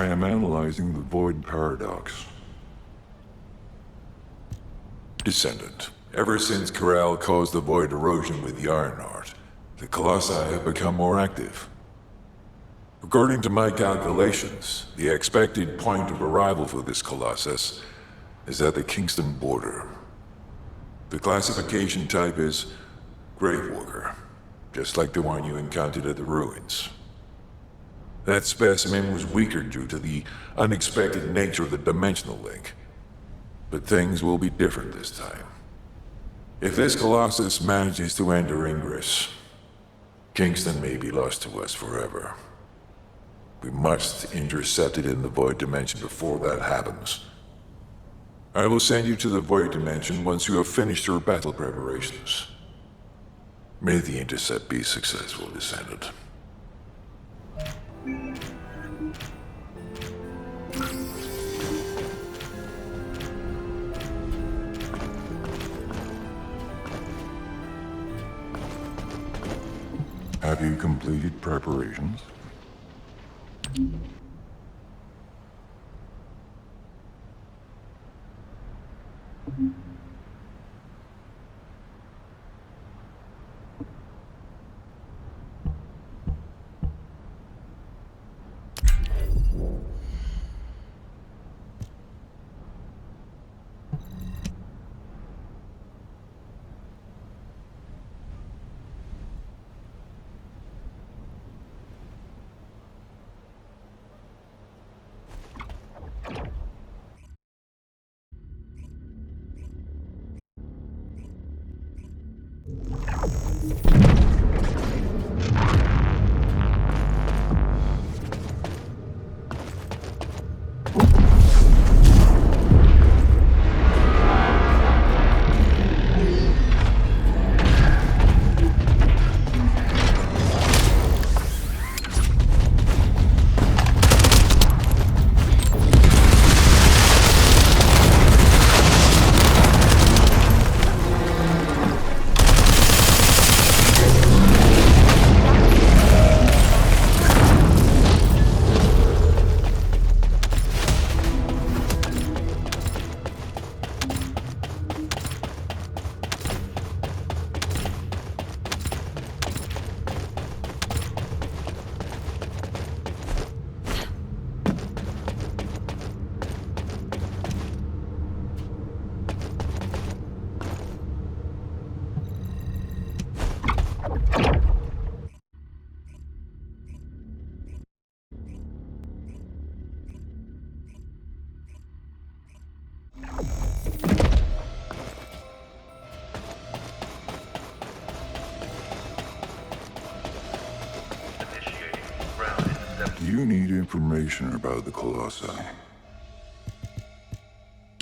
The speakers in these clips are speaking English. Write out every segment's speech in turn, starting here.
I am analyzing the Void Paradox. Descendant, ever since Corral caused the Void erosion with the Ironheart, the Colossi have become more active. According to my calculations, the expected point of arrival for this Colossus is at the Kingston border. The classification type is Gravewalker, just like the one you encountered at the ruins. That specimen was weaker due to the unexpected nature of the dimensional link. But things will be different this time. If this Colossus manages to enter Ingress, Kingston may be lost to us forever. We must intercept it in the Void Dimension before that happens. I will send you to the Void Dimension once you have finished your battle preparations. May the intercept be successful, Descendant. Have you completed preparations? You need information about the Colossi.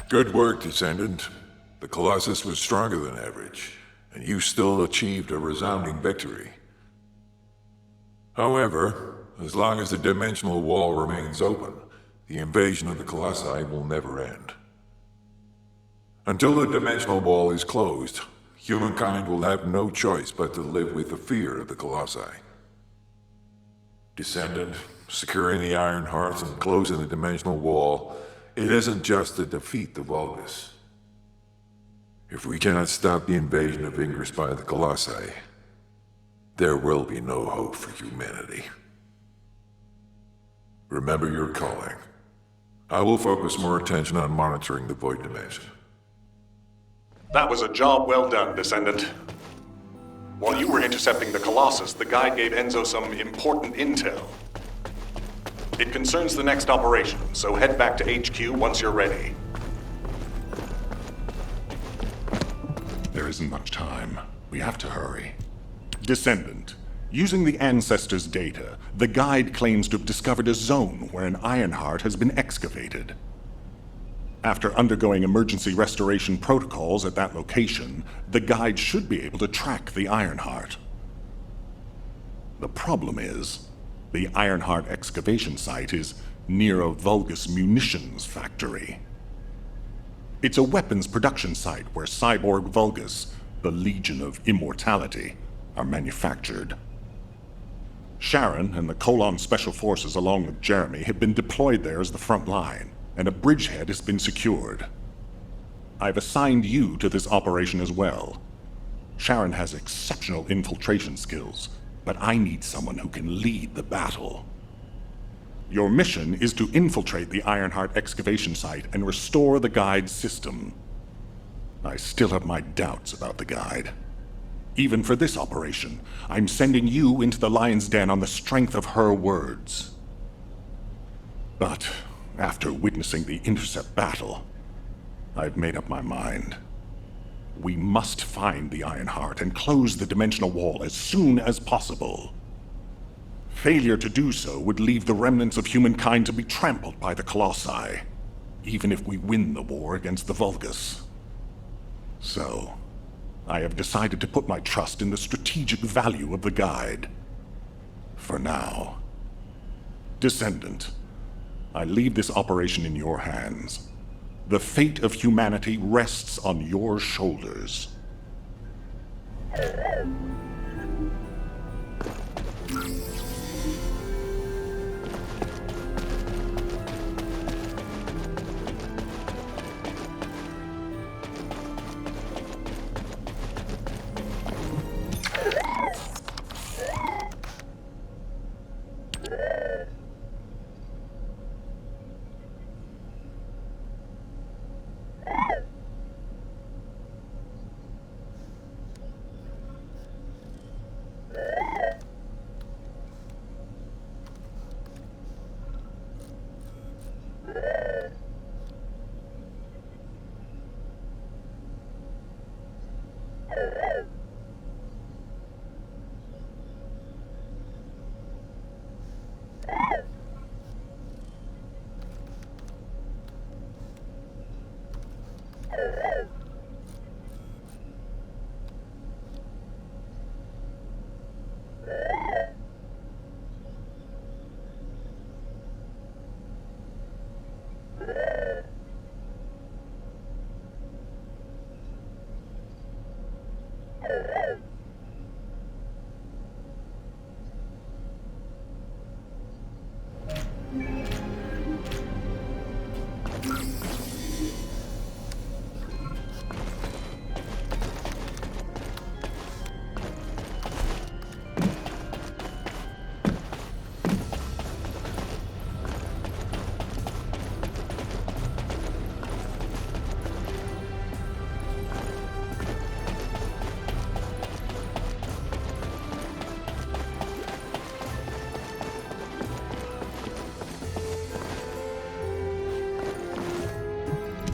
Good work, Descendant. The Colossus was stronger than average, and you still achieved a resounding victory. However, as long as the dimensional wall remains open, the invasion of the Colossi will never end. Until the dimensional wall is closed, humankind will have no choice but to live with the fear of the Colossi. Descendant, securing the Ironheart and closing the dimensional wall, it isn't just to defeat the Vulgus. If we cannot stop the invasion of Ingress by the Colossi, there will be no hope for humanity. Remember your calling. I will focus more attention on monitoring the Void Dimension. That was a job well done, Descendant. While you were intercepting the Colossus, the guide gave Enzo some important intel. It concerns the next operation, so head back to HQ once you're ready. There isn't much time. We have to hurry. Descendant, using the Ancestors' data, the guide claims to have discovered a zone where an Ironheart has been excavated. After undergoing emergency restoration protocols at that location, the guide should be able to track the Ironheart. The problem is, the Ironheart excavation site is near a Vulgus munitions factory. It's a weapons production site where cyborg Vulgus, the Legion of Immortality, are manufactured. Sharon and the Colon Special Forces, along with Jeremy, have been deployed there as the front line, and a bridgehead has been secured. I've assigned you to this operation as well. Sharon has exceptional infiltration skills, but I need someone who can lead the battle. Your mission is to infiltrate the Ironheart excavation site and restore the Guide's system. I still have my doubts about the Guide. Even for this operation, I'm sending you into the Lion's Den on the strength of her words. But after witnessing the Intercept battle, I've made up my mind. We must find the Ironheart and close the dimensional wall as soon as possible. Failure to do so would leave the remnants of humankind to be trampled by the Colossi, even if we win the war against the Vulgus. So, I have decided to put my trust in the strategic value of the Guide. For now. Descendant, I leave this operation in your hands. The fate of humanity rests on your shoulders.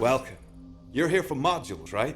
Welcome. You're here for modules, right?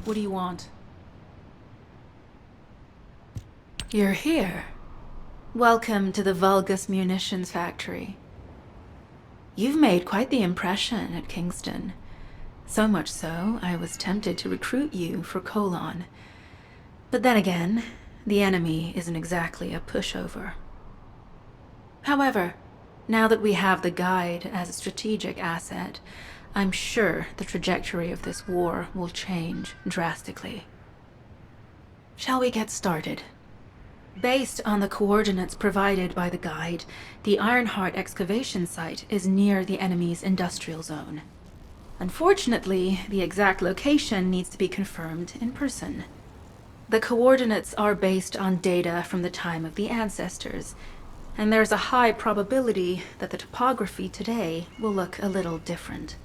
What do you want? You're here. Welcome to the Vulgus Munitions Factory. You've made quite the impression at Kingston. So much so, I was tempted to recruit you for Colon. But then again, the enemy isn't exactly a pushover. However, now that we have the Guide as a strategic asset, I'm sure the trajectory of this war will change drastically. Shall we get started? Based on the coordinates provided by the Guide, the Ironheart excavation site is near the enemy's industrial zone. Unfortunately, the exact location needs to be confirmed in person. The coordinates are based on data from the time of the ancestors, and there's a high probability that the topography today will look a little different.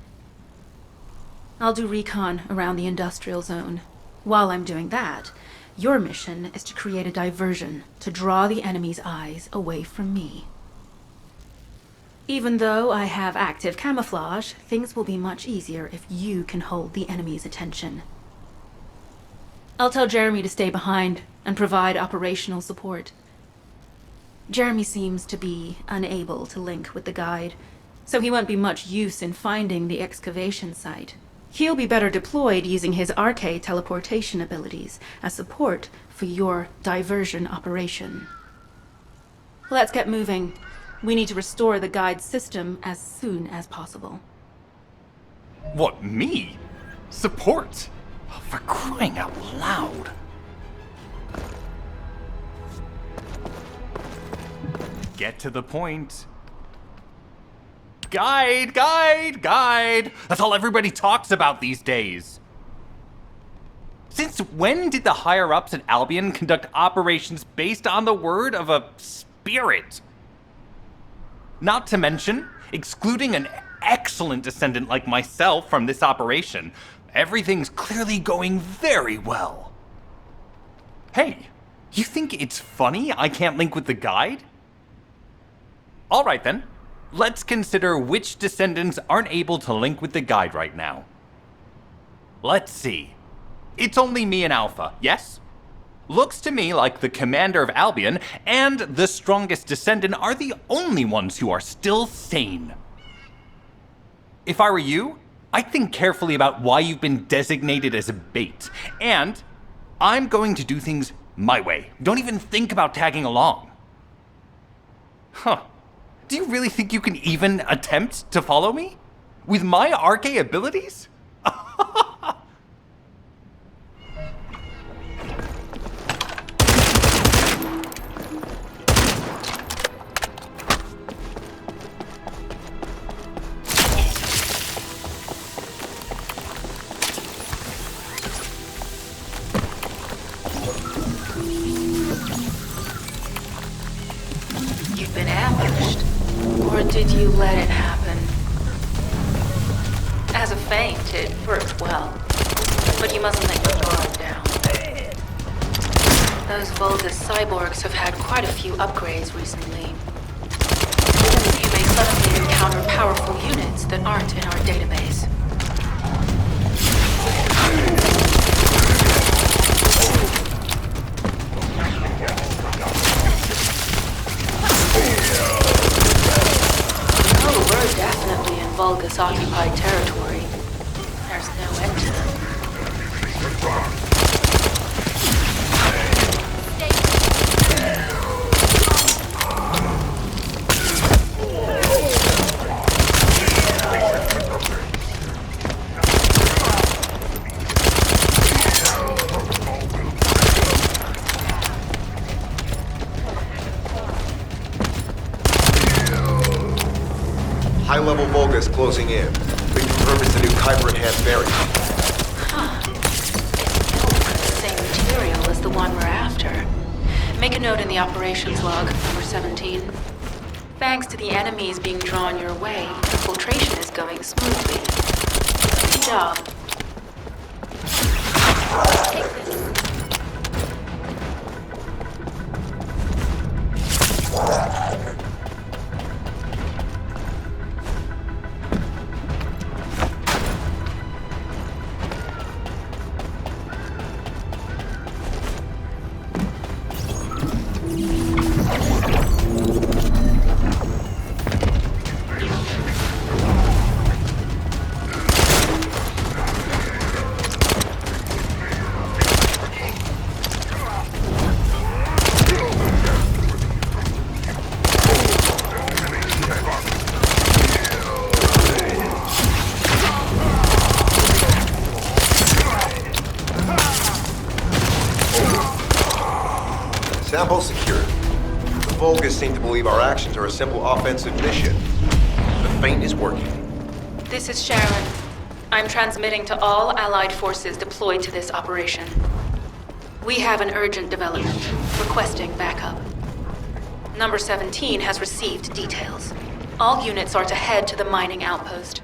I'll do recon around the industrial zone. While I'm doing that, your mission is to create a diversion to draw the enemy's eyes away from me. Even though I have active camouflage, things will be much easier if you can hold the enemy's attention. I'll tell Jeremy to stay behind and provide operational support. Jeremy seems to be unable to link with the Guide, so he won't be much use in finding the excavation site. He'll be better deployed using his RK teleportation abilities as support for your diversion operation. Let's get moving. We need to restore the Guide's system as soon as possible. What, me? Support? For crying out loud. Get to the point. Guide! That's all everybody talks about these days. Since when did the higher-ups at Albion conduct operations based on the word of a spirit? Not to mention, excluding an excellent descendant like myself from this operation, everything's clearly going very well. Hey, you think it's funny I can't link with the Guide? All right then. Let's consider which descendants aren't able to link with the Guide right now. Let's see. It's only me and Alpha, yes? Looks to me like the commander of Albion and the strongest descendant are the only ones who are still sane. If I were you, I'd think carefully about why you've been designated as a bait, and I'm going to do things my way. Don't even think about tagging along. Huh. Do you really think you can even attempt to follow me? With my RK abilities? You've been ambushed. Or did you let it happen? As a feint, it worked well. But you mustn't let your guard down. Those Vulgus cyborgs have had quite a few upgrades recently. You may suddenly encounter powerful units that aren't in our database. once occupied territory. There's no end to them. High-level Volgas closing in. We confirm it's the new Kuiper-enhanced variant. It's the same material as the one we're after. Make a note in the operations log, number 17. Thanks to the enemies being drawn your way, infiltration is going smoothly. Good job. Take this. Sample secured. The Volgas seem to believe our actions are a simple offensive mission. The feint is working. This is Sharon. I'm transmitting to all Allied forces deployed to this operation. We have an urgent development, requesting backup. Number 17 has received details. All units are to head to the mining outpost.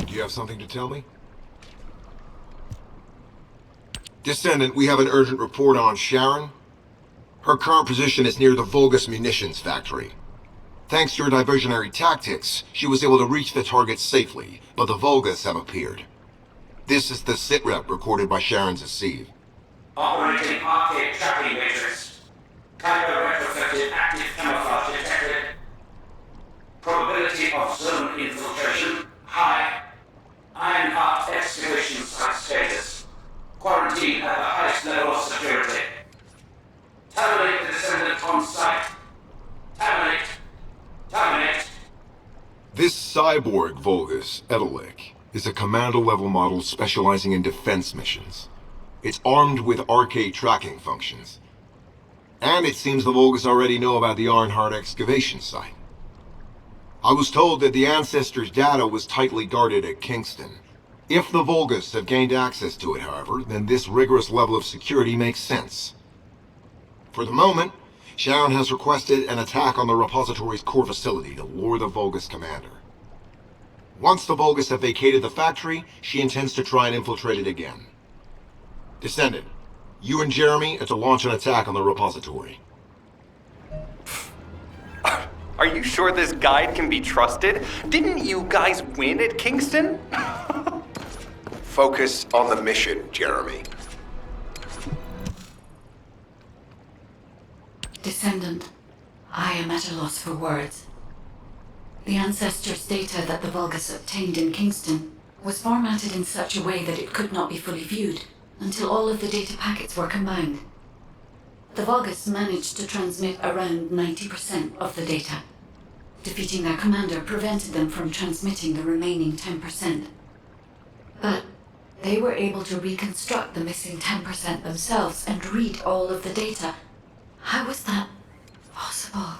You have something to tell me? Descendant, we have an urgent report on Sharon. Her current position is near the Volgas munitions factory. Thanks to your diversionary tactics, she was able to reach the target safely, but the Volgas have appeared. This is the sitrep recorded by Sharon's Asiv. Operating arcade tracking matrix. Kyber retrofitted active camouflage detected. Probability of zone infiltration high. Ironheart excavation site status. Quarantine at the highest level of security. Terminate the descendant on site. Terminate. Terminate. This cyborg Volgas, Edelik, is a commando-level model specializing in defense missions. It's armed with arcade tracking functions. And it seems the Volgas already know about the Ironheart excavation site. I was told that the Ancestors' data was tightly guarded at Kingston. If the Volgas have gained access to it, however, then this rigorous level of security makes sense. For the moment, Sharon has requested an attack on the repository's core facility to lure the Volgas commander. Once the Volgas have vacated the factory, she intends to try and infiltrate it again. Descendant, you and Jeremy are to launch an attack on the repository. Are you sure this guide can be trusted? Didn't you guys win at Kingston? Focus on the mission, Jeremy. Descendant, I am at a loss for words. The Ancestors' data that the Vulgus obtained in Kingston was formatted in such a way that it could not be fully viewed until all of the data packets were combined. The Vulgus managed to transmit around 90% of the data. Defeating their commander prevented them from transmitting the remaining 10%. But they were able to reconstruct the missing 10% themselves and read all of the data. How was that possible?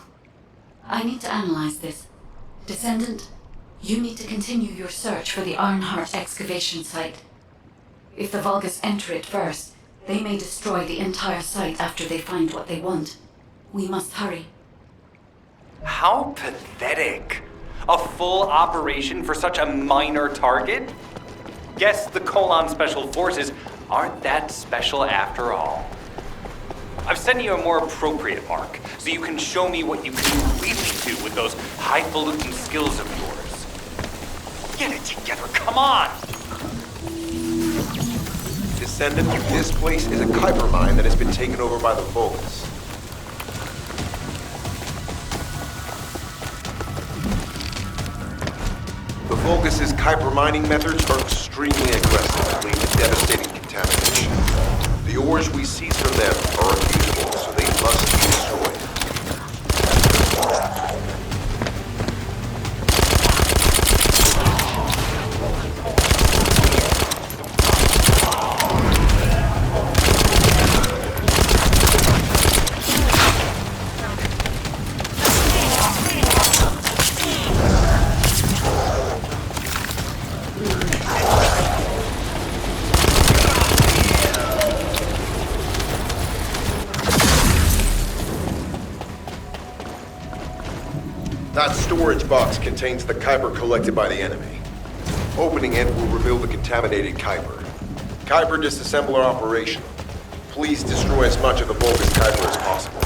I need to analyze this. Descendant, you need to continue your search for the Ironheart excavation site. If the Vulgus enter it first, they may destroy the entire site after they find what they want. We must hurry. How pathetic. A full operation for such a minor target? Guess the Colon Special Forces aren't that special after all. I've sent you a more appropriate mark, so you can show me what you can really do with those highfalutin skills of yours. Get it together, come on! Descendant, this place is a Kuiper mine that has been taken over by the Vulgus. The Vulgus' Kuiper mining methods are extremely aggressive, leading to devastating contamination. The ores we seize from them are unusable, so they must be destroyed. That storage box contains the Kuiper collected by the enemy. Opening it will reveal the contaminated Kuiper. Kuiper disassembler operational. Please destroy as much of the Vulgus Kuiper as possible.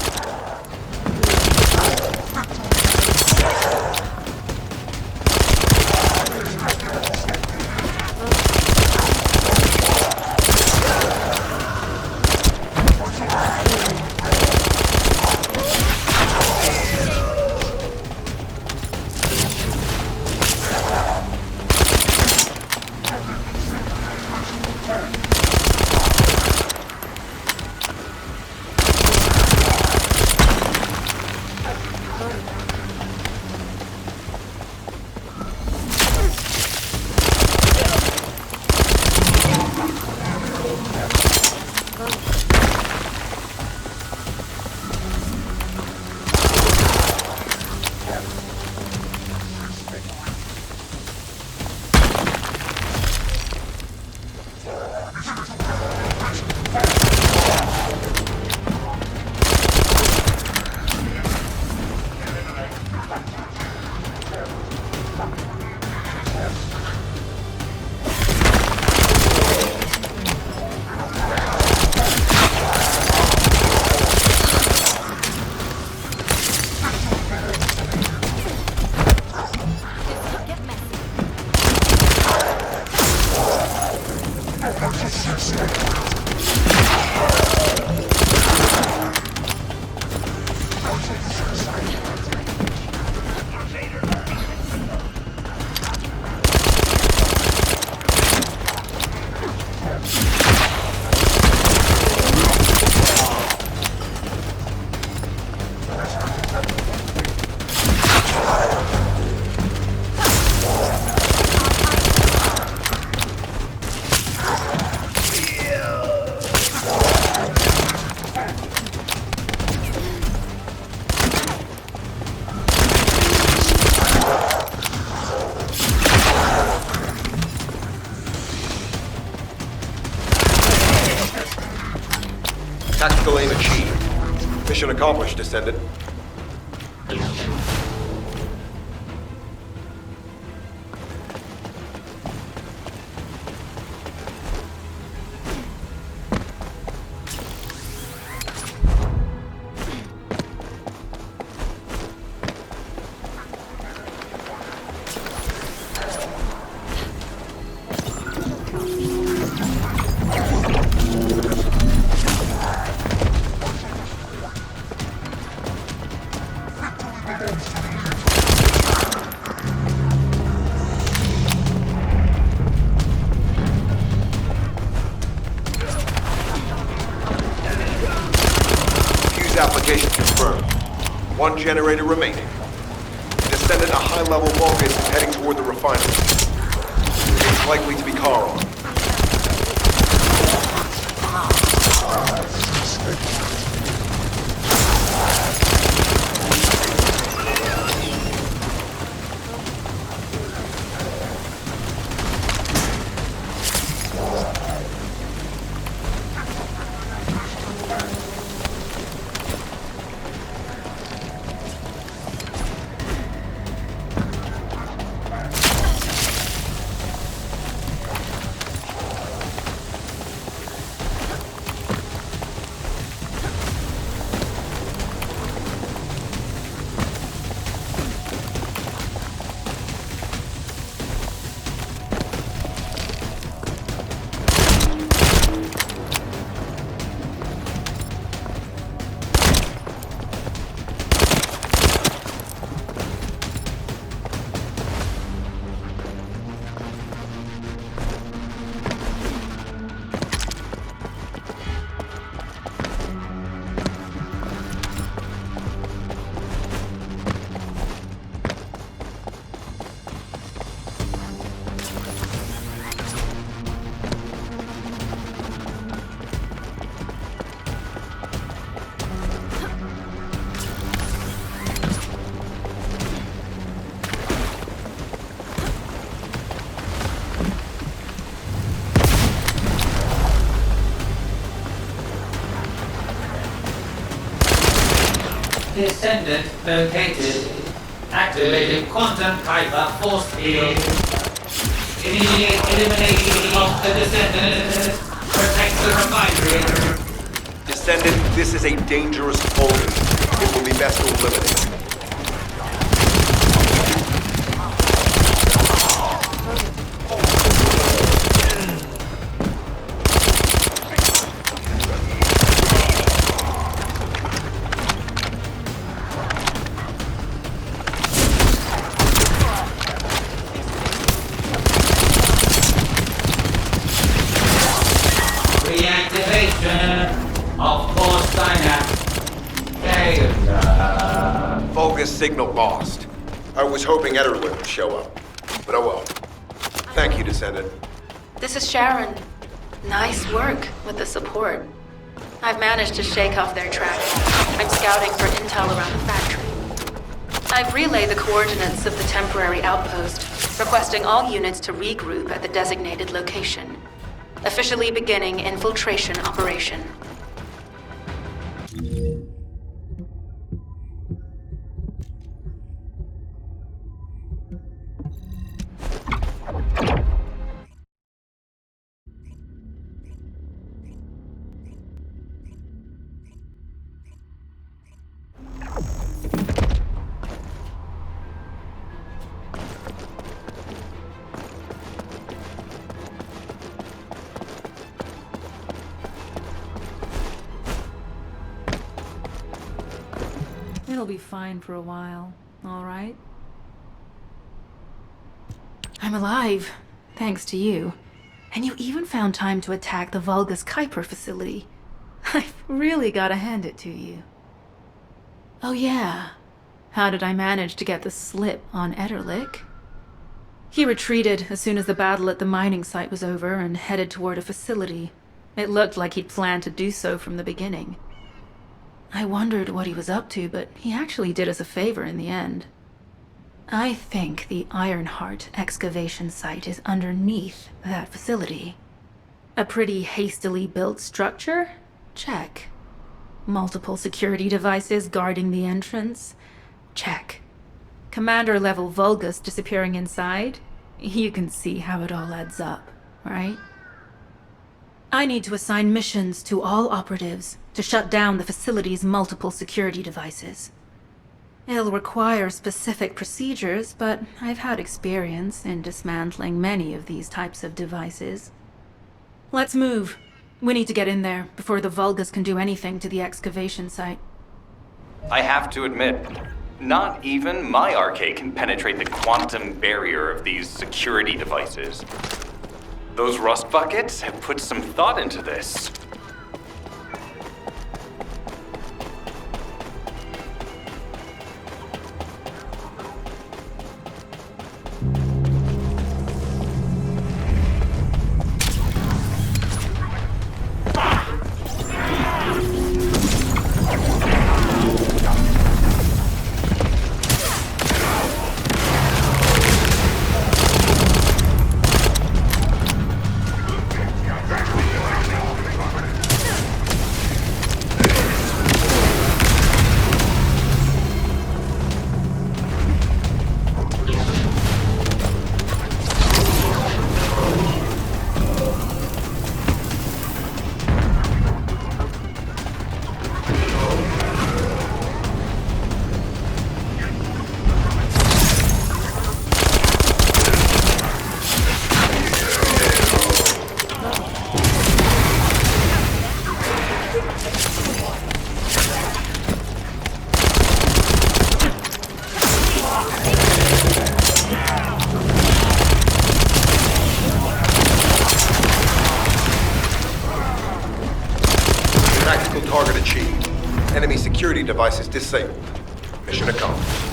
Tactical aim achieved. Mission accomplished, Descendant. Application confirmed. One generator remaining. Descendant, a high-level Vulgus is heading toward the refinery. Remain Likely to be Carl. Descendant located. Activated quantum Kuiper force field. Initiate elimination of the Descendant. Protect the refinery. Descendant, this is a dangerous fold. It will be best to eliminate. Of force synapse. Vulgus signal lost. I was hoping Ederlin would show up. But oh well. Thank you, Descendant. This is Sharon. Nice work with the support. I've managed to shake off their tracking. I'm scouting for intel around the factory. I've relayed the coordinates of the temporary outpost, requesting all units to regroup at the designated location. Officially beginning infiltration operation. It'll be fine for a while, all right? I'm alive, thanks to you. And you even found time to attack the Vulgus Kuiper facility. I've really gotta hand it to you. Oh yeah, how did I manage to get the slip on Ederlich? He retreated as soon as the battle at the mining site was over and headed toward a facility. It looked like he'd planned to do so from the beginning. I wondered what he was up to, but he actually did us a favor in the end. I think the Ironheart excavation site is underneath that facility. A pretty hastily built structure? Check. Multiple security devices guarding the entrance? Check. Commander-level Vulgus disappearing inside? You can see how it all adds up, right? I need to assign missions to all operatives to shut down the facility's multiple security devices. It'll require specific procedures, but I've had experience in dismantling many of these types of devices. Let's move. We need to get in there before the Vulgus can do anything to the excavation site. I have to admit, not even my RK can penetrate the quantum barrier of these security devices. Those rust buckets have put some thought into this. security devices disabled. Mission accomplished.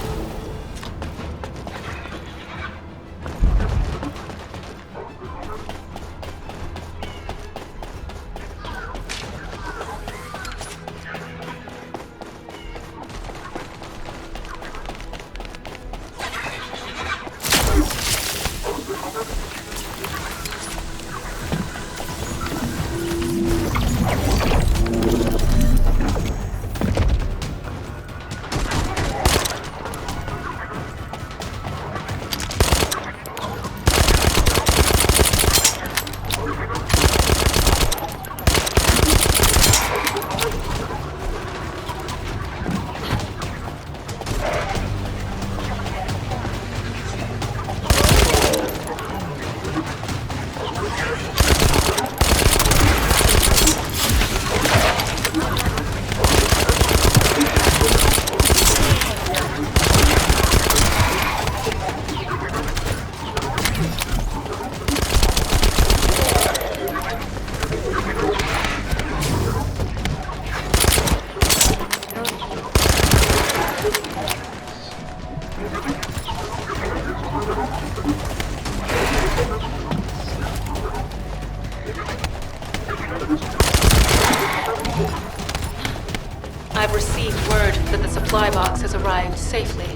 I've received word that the supply box has arrived safely.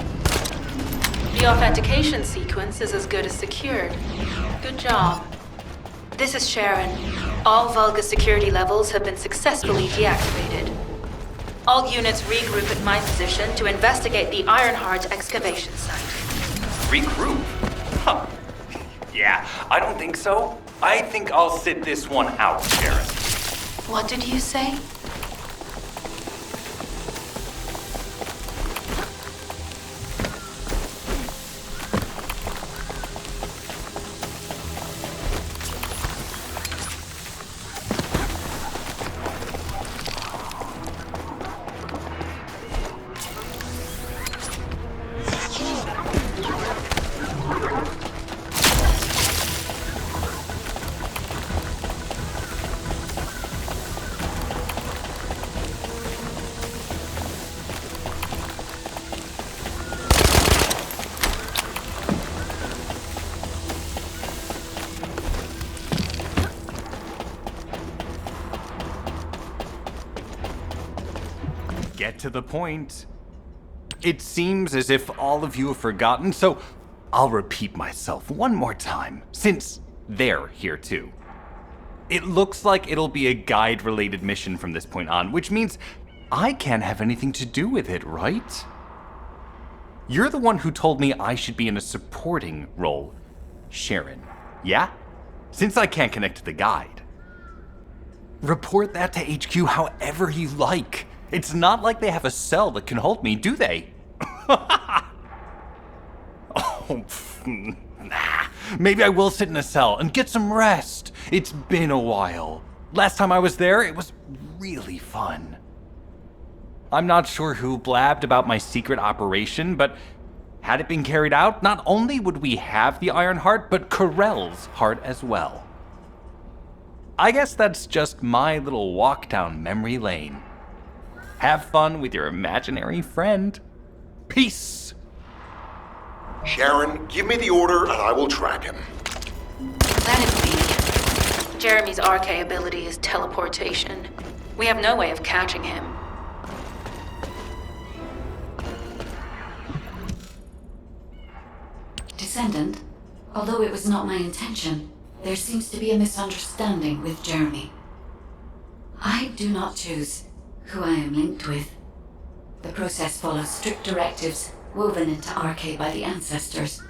The authentication sequence is as good as secured. Good job. This is Sharon. All Vulgus security levels have been successfully deactivated. All units regroup at my position to investigate the Ironheart excavation site. Regroup? Huh. Yeah, I don't think so. I think I'll sit this one out, Sharon. What did you say? Get to the point. It seems as if all of you have forgotten, so I'll repeat myself one more time, since they're here too. It looks like it'll be a guide-related mission from this point on, which means I can't have anything to do with it, right? You're the one who told me I should be in a supporting role, Sharon, yeah? Since I can't connect to the guide. Report that to HQ however you like. It's not like they have a cell that can hold me, do they? Nah. Maybe I will sit in a cell and get some rest. It's been a while. Last time I was there, it was really fun. I'm not sure who blabbed about my secret operation, but had it been carried out, not only would we have the Iron Heart, but Corell's heart as well. I guess that's just my little walk down memory lane. Have fun with your imaginary friend. Peace. Sharon, give me the order and I will track him. That is weak. Jeremy's RK ability is teleportation. We have no way of catching him. Descendant, although it was not my intention, there seems to be a misunderstanding with Jeremy. I do not choose who I am linked with. The process follows strict directives woven into RK by the ancestors.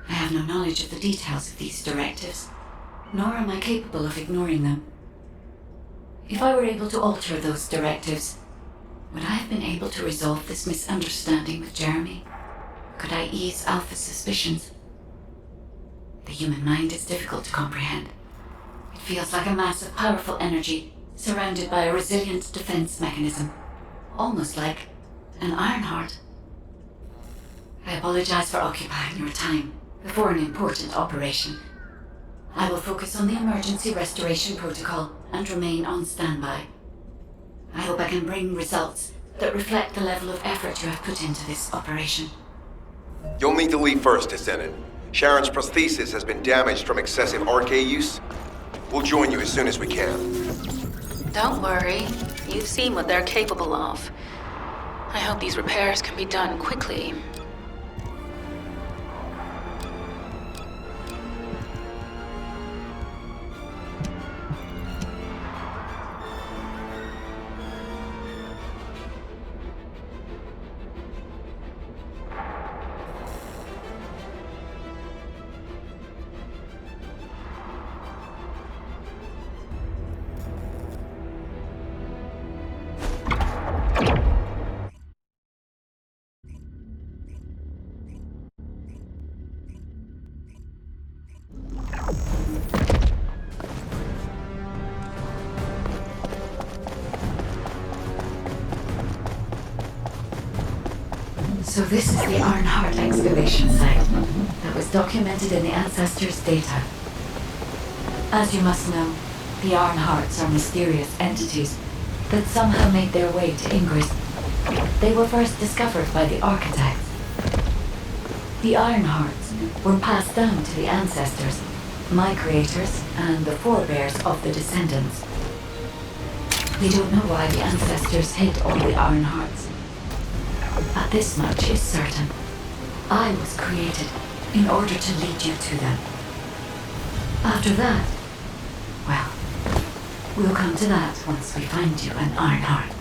I have no knowledge of the details of these directives, nor am I capable of ignoring them. If I were able to alter those directives, would I have been able to resolve this misunderstanding with Jeremy? Could I ease Alpha's suspicions? The human mind is difficult to comprehend. It feels like a mass of powerful energy surrounded by a resilient defense mechanism, almost like an Ironheart. I apologize for occupying your time before an important operation. I will focus on the emergency restoration protocol and remain on standby. I hope I can bring results that reflect the level of effort you have put into this operation. You'll need to leave first, Descendant. Sharon's prosthesis has been damaged from excessive RK use. We'll join you as soon as we can. Don't worry. You've seen what they're capable of. I hope these repairs can be done quickly. So this is the Ironheart excavation site that was documented in the Ancestors' data. As you must know, the Ironhearts are mysterious entities that somehow made their way to Ingress. They were first discovered by the architects. The Ironhearts were passed down to the Ancestors, my creators, and the forebears of the Descendants. We don't know why the Ancestors hid all the Ironhearts. But this much is certain. I was created in order to lead you to them. After that, well, we'll come to that once we find you an Ironheart.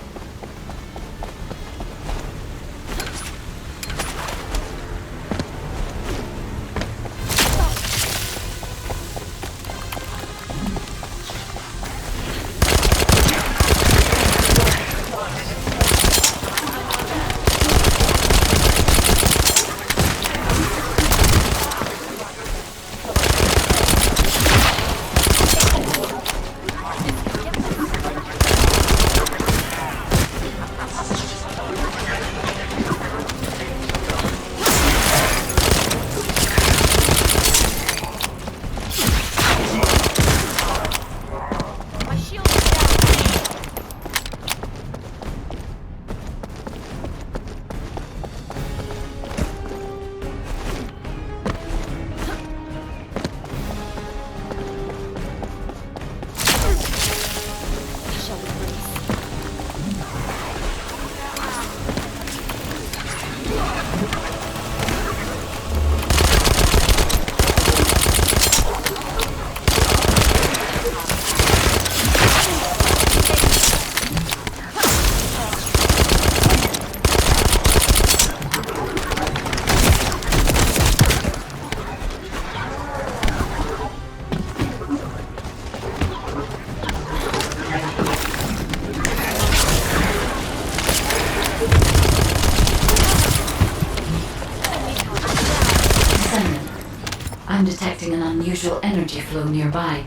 I'm detecting an unusual energy flow nearby.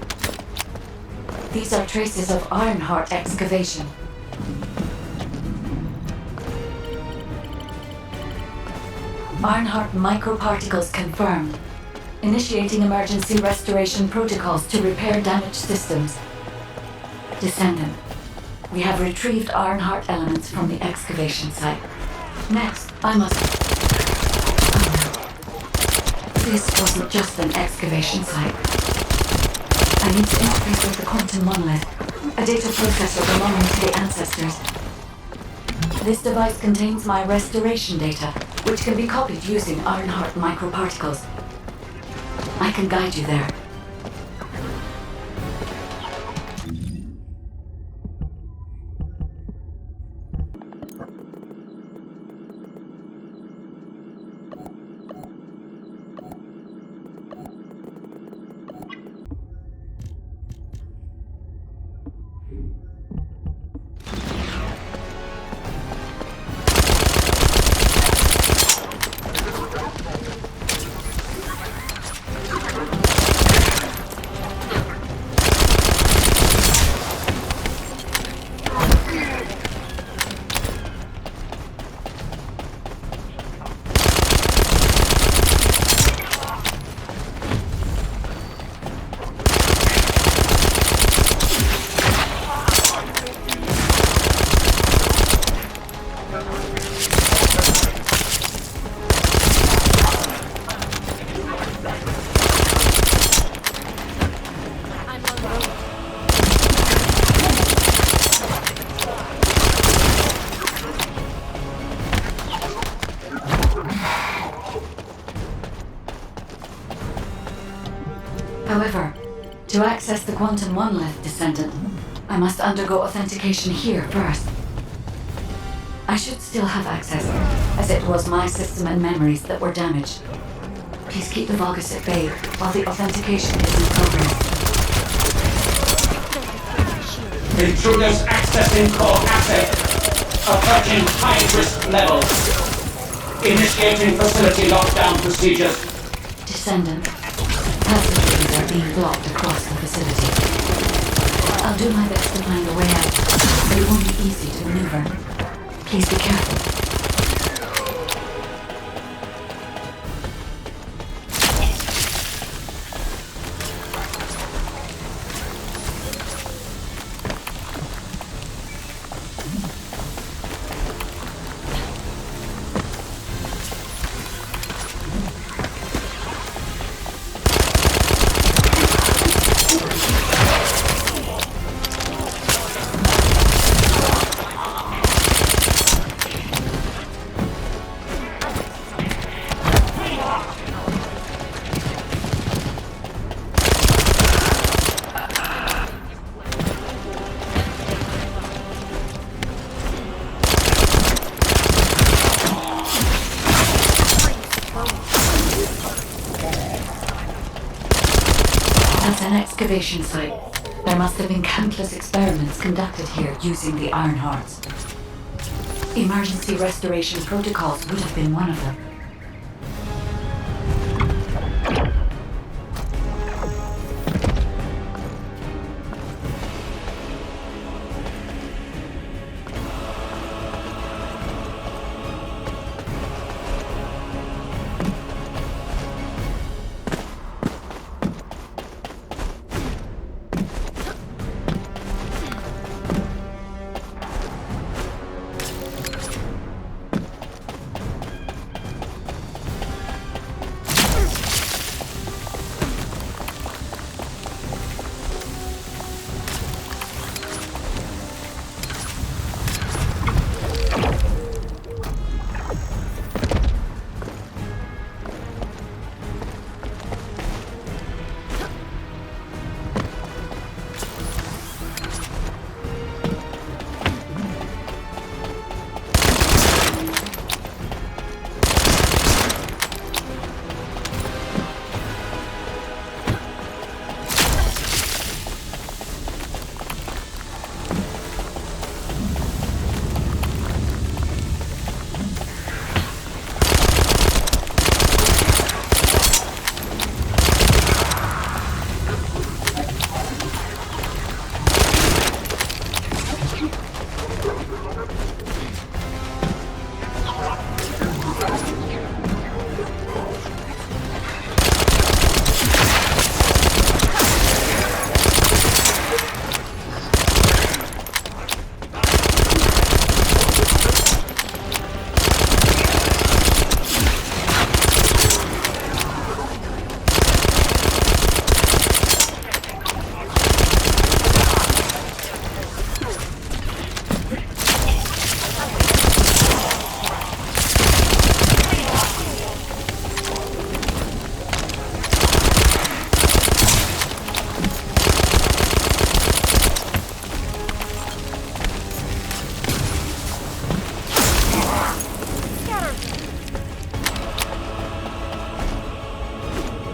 These are traces of Ironheart excavation. Ironheart microparticles confirmed. Initiating emergency restoration protocols to repair damaged systems. Descendant, we have retrieved Ironheart elements from the excavation site. Next, I must... This wasn't just an excavation site. I need to interface with the quantum monolith, a data processor belonging to the Ancestors. This device contains my restoration data, which can be copied using Ironheart microparticles. I can guide you there. However, to access the quantum monolith, Descendant, I must undergo authentication here first. I should still have access, as it was my system and memories that were damaged. Please keep the Vulgus at bay while the authentication is in progress. Intruders accessing core asset. Approaching high-risk levels. Initiating facility lockdown procedures. Descendant, passageways are being blocked across the facility. I'll do my best to find a way out, but it won't be easy to maneuver. Please be careful. That's an excavation site. There must have been countless experiments conducted here using the Iron Hearts. Emergency restoration protocols would have been one of them.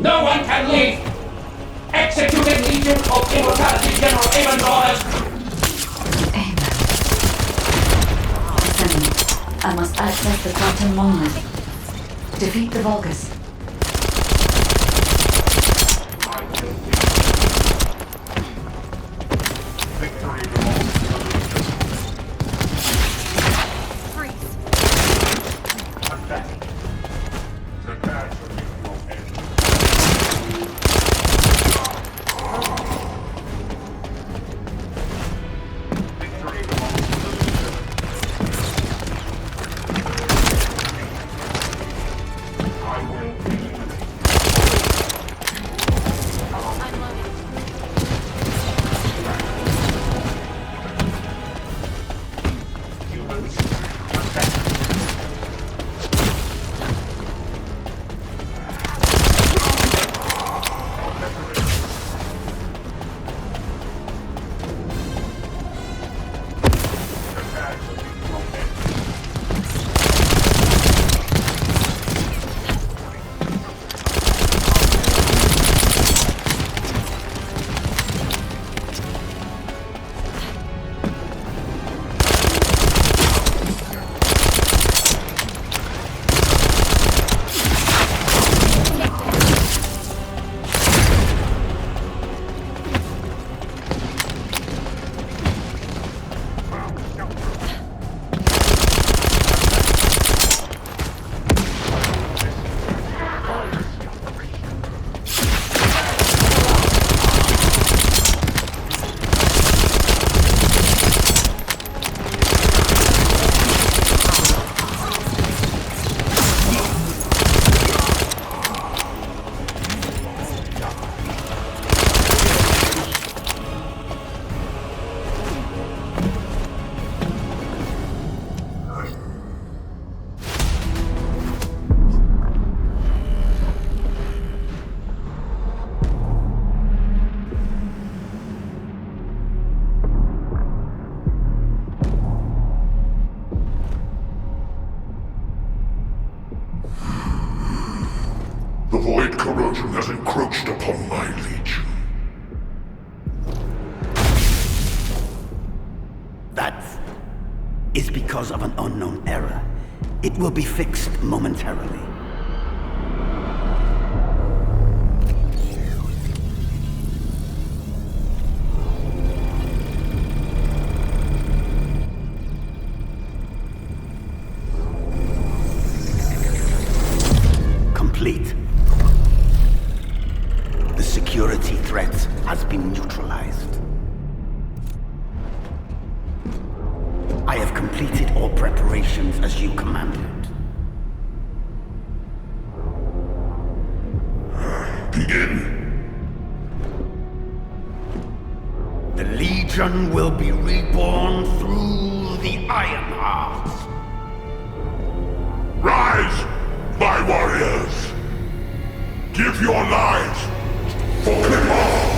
No one can leave! Executed Legion of Immortality General Amon's orders! Amen. Descendant, I must access the quantum monolith. Defeat the Vulgus. The void corrosion has encroached upon my legion. That is because of an unknown error. It will be fixed momentarily. Complete. The security threat has been neutralized. I have completed all preparations as you commanded. Begin. The Legion will be reborn through the Ironheart. Rise, my warriors! Give your lives for Clipper!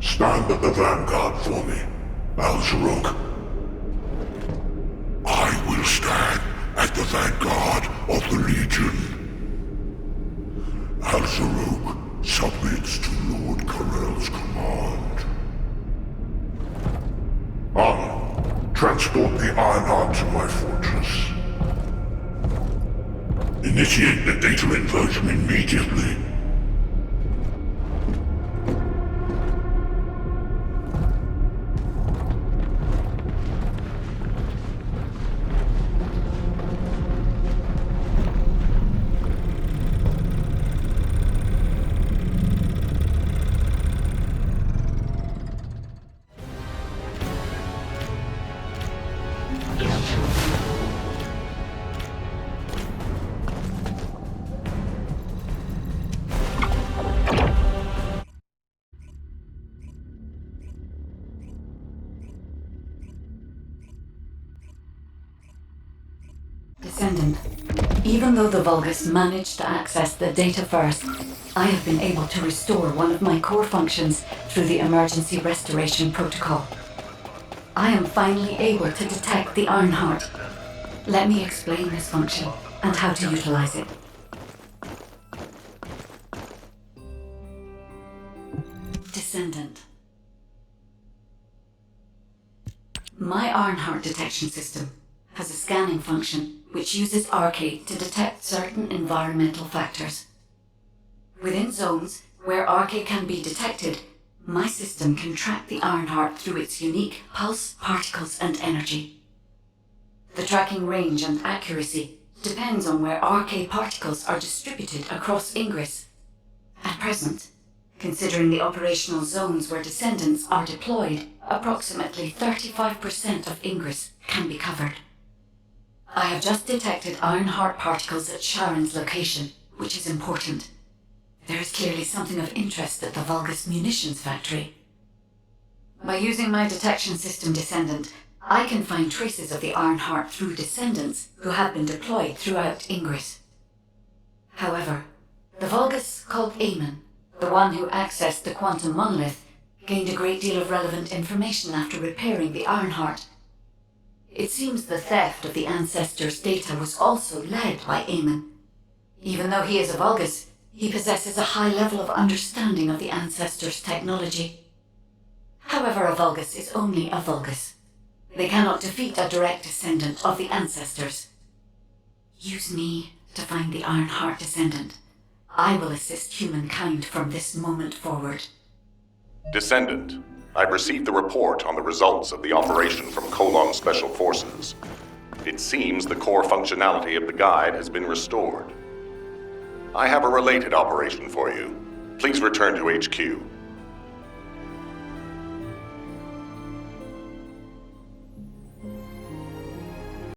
Stand at the vanguard for me, Al-Zaruk. I will stand at the vanguard of the Legion. Al-Zaruk submits to Lord Karel's command. Anna, transport the Ironheart to my fortress. Initiate the data inversion immediately. Descendant, even though the Vulgus managed to access the data first, I have been able to restore one of my core functions through the emergency restoration protocol. I am finally able to detect the Ironheart. Let me explain this function and how to utilize it. Descendant. My Ironheart detection system has a scanning function which uses Arcade to detect certain environmental factors. Within zones where Arcade can be detected, my system can track the Ironheart through its unique pulse, particles, and energy. The tracking range and accuracy depends on where Arcade particles are distributed across Ingress. At present, considering the operational zones where Descendants are deployed, approximately 35% of Ingress can be covered. I have just detected Ironheart particles at Sharon's location, which is important. There is clearly something of interest at the Vulgus munitions factory. By using my detection system Descendant, I can find traces of the Ironheart through Descendants who have been deployed throughout Ingress. However, the Vulgus called Eamon, the one who accessed the quantum monolith, gained a great deal of relevant information after repairing the Ironheart. It seems the theft of the Ancestors' data was also led by Eamon. Even though he is a Vulgus, he possesses a high level of understanding of the Ancestors' technology. However, a Vulgus is only a Vulgus. They cannot defeat a direct descendant of the ancestors. Use me to find the Ironheart descendant. I will assist humankind from this moment forward. Descendant, I've received the report on the results of the operation from Colon Special Forces. It seems the core functionality of the guide has been restored. I have a related operation for you. Please return to HQ.